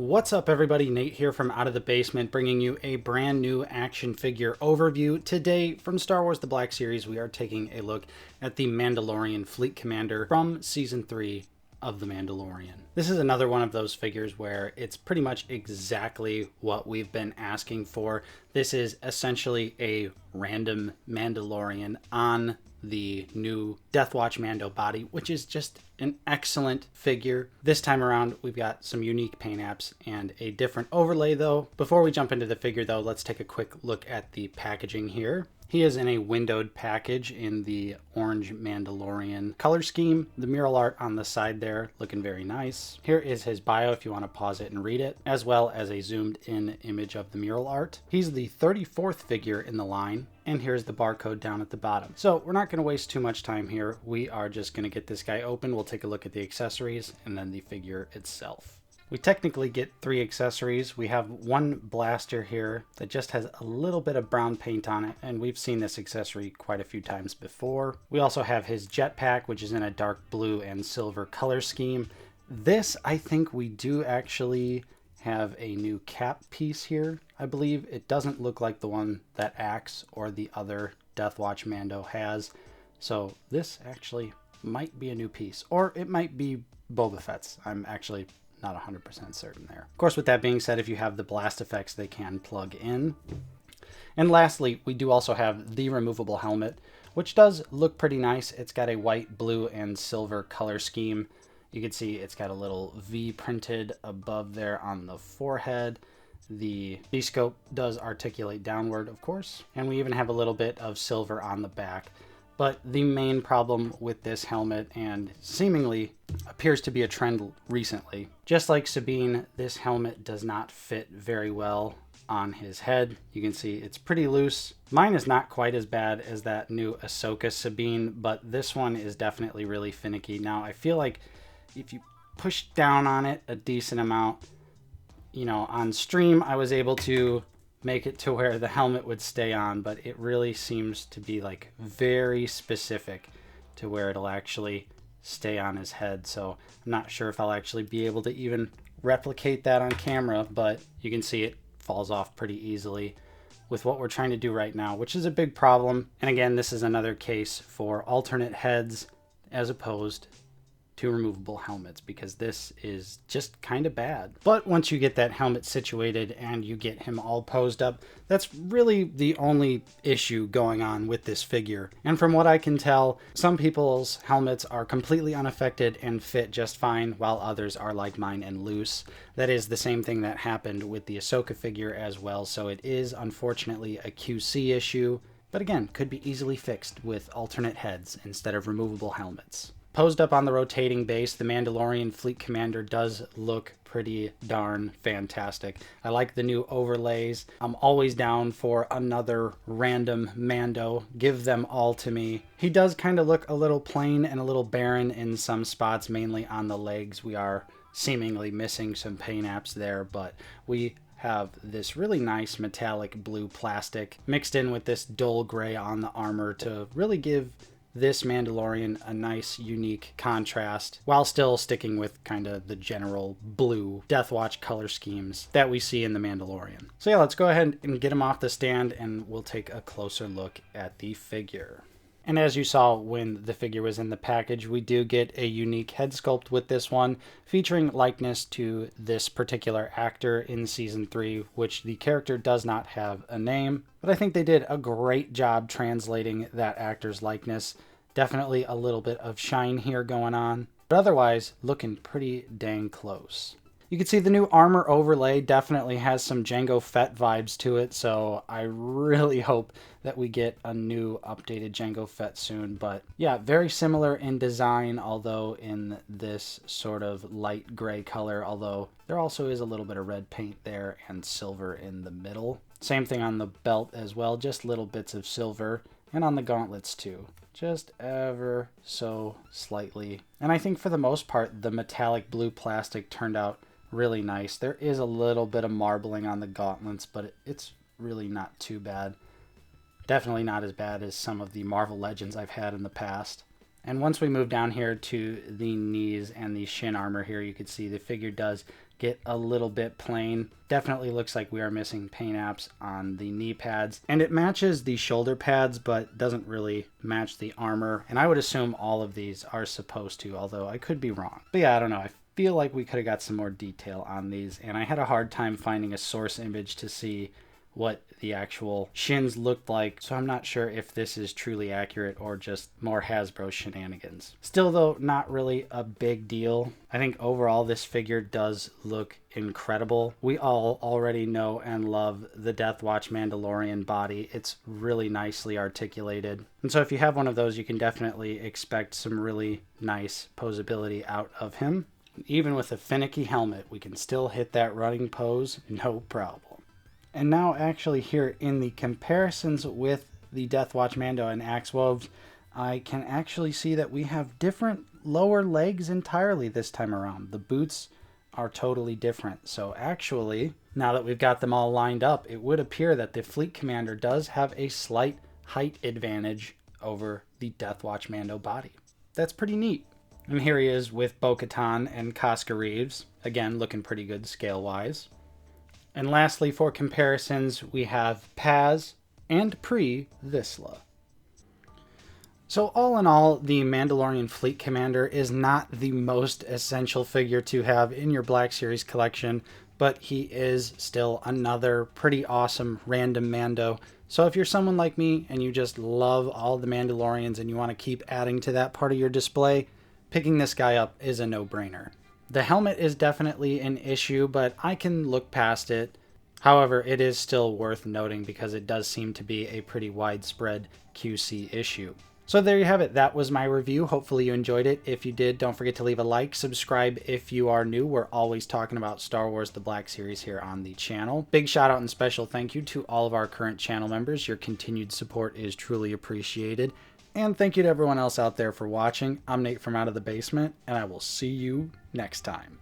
What's up everybody, Nate here from Out of the Basement, bringing you a brand new action figure overview. Today from Star Wars The Black Series, we are taking a look at the Mandalorian Fleet Commander from Season 3 of The Mandalorian. This is another one of those figures where it's pretty much exactly what we've been asking for. This is essentially a random Mandalorian on the new Death Watch Mando body, which is just an excellent figure. This time around, we've got some unique paint apps and a different overlay though. Before we jump into the figure though, let's take a quick look at the packaging here. He is in a windowed package in the orange Mandalorian color scheme. The mural art on the side there looking very nice. Here is his bio if you want to pause it and read it, as well as a zoomed in image of the mural art. He's the 34th figure in the line, and here's the barcode down at the bottom. So we're not going to waste too much time here. We are just going to get this guy open. We'll take a look at the accessories and then the figure itself. We technically get 3 accessories. We have one blaster here that just has a little bit of brown paint on it, and we've seen this accessory quite a few times before. We also have his jetpack, which is in a dark blue and silver color scheme. This, I think we do actually have a new cap piece here. I believe it doesn't look like the one that Axe or the other Death Watch Mando has. So this actually might be a new piece, or it might be Boba Fett's. I'm actually not 100% certain there. Of course, with that being said, if you have the blast effects, they can plug in. And lastly, we do also have the removable helmet, which does look pretty nice. It's got a white, blue, and silver color scheme. You can see it's got a little V printed above there on the forehead. The scope does articulate downward, of course, and we even have a little bit of silver on the back. But the main problem with this helmet, and seemingly appears to be a trend recently, just like Sabine, this helmet does not fit very well on his head. You can see it's pretty loose. Mine is not quite as bad as that new Ahsoka Sabine, but this one is definitely really finicky. Now, I feel like if you push down on it a decent amount, you know, on stream, I was able to make it to where the helmet would stay on, but it really seems to be like very specific to where it'll actually stay on his head. So I'm not sure if I'll actually be able to even replicate that on camera, but you can see it falls off pretty easily with what we're trying to do right now, which is a big problem. And again, this is another case for alternate heads as opposed to removable helmets, because this is just kind of bad. But once you get that helmet situated and you get him all posed up, that's really the only issue going on with this figure. And from what I can tell, some people's helmets are completely unaffected and fit just fine, while others are like mine and loose. That is the same thing that happened with the Ahsoka figure as well, so it is unfortunately a QC issue, but again, could be easily fixed with alternate heads instead of removable helmets. Posed up on the rotating base, the Mandalorian Fleet Commander does look pretty darn fantastic. I like the new overlays. I'm always down for another random Mando. Give them all to me. He does kind of look a little plain and a little barren in some spots, mainly on the legs. We are seemingly missing some paint apps there, but we have this really nice metallic blue plastic mixed in with this dull gray on the armor to really give this Mandalorian a nice unique contrast while still sticking with kind of the general blue Death Watch color schemes that we see in the Mandalorian. So yeah, let's go ahead and get him off the stand and we'll take a closer look at the figure. And as you saw when the figure was in the package, we do get a unique head sculpt with this one, featuring likeness to this particular actor in Season 3, which the character does not have a name. But I think they did a great job translating that actor's likeness. Definitely a little bit of shine here going on, but otherwise looking pretty dang close. You can see the new armor overlay definitely has some Jango Fett vibes to it, so I really hope that we get a new updated Jango Fett soon. But yeah, very similar in design, although in this sort of light gray color, although there also is a little bit of red paint there and silver in the middle. Same thing on the belt as well, just little bits of silver, and on the gauntlets too, just ever so slightly. And I think for the most part, the metallic blue plastic turned out really nice. There is a little bit of marbling on the gauntlets, but it's really not too bad. Definitely not as bad as some of the Marvel Legends I've had in the past. And once we move down here to the knees and the shin armor here, you can see the figure does get a little bit plain. Definitely looks like we are missing paint apps on the knee pads, and it matches the shoulder pads but doesn't really match the armor, and I would assume all of these are supposed to, although I could be wrong. But yeah, I don't know, I feel like we could have got some more detail on these, and I had a hard time finding a source image to see what the actual shins looked like, so I'm not sure if this is truly accurate or just more Hasbro shenanigans. Still though, not really a big deal. I think overall this figure does look incredible. We all already know and love the Death Watch Mandalorian body. It's really nicely articulated. And so if you have one of those, you can definitely expect some really nice posability out of him. Even with a finicky helmet, we can still hit that running pose, no problem. And now actually here in the comparisons with the Death Watch Mando and Axe Woves, I can actually see that we have different lower legs entirely this time around. The boots are totally different. So actually, now that we've got them all lined up, it would appear that the Fleet Commander does have a slight height advantage over the Death Watch Mando body. That's pretty neat. And here he is with Bo-Katan and Casca Reeves. Again, looking pretty good scale-wise. And lastly, for comparisons, we have Paz and Pre-Vizsla. So all in all, the Mandalorian Fleet Commander is not the most essential figure to have in your Black Series collection, but he is still another pretty awesome random Mando. So if you're someone like me and you just love all the Mandalorians and you want to keep adding to that part of your display, picking this guy up is a no-brainer. The helmet is definitely an issue, but I can look past it. However, it is still worth noting because it does seem to be a pretty widespread QC issue. So there you have it. That was my review. Hopefully you enjoyed it. If you did, don't forget to leave a like, subscribe if you are new. We're always talking about Star Wars The Black Series here on the channel. Big shout out and special thank you to all of our current channel members. Your continued support is truly appreciated. And thank you to everyone else out there for watching. I'm Nate from Out of the Basement, and I will see you next time.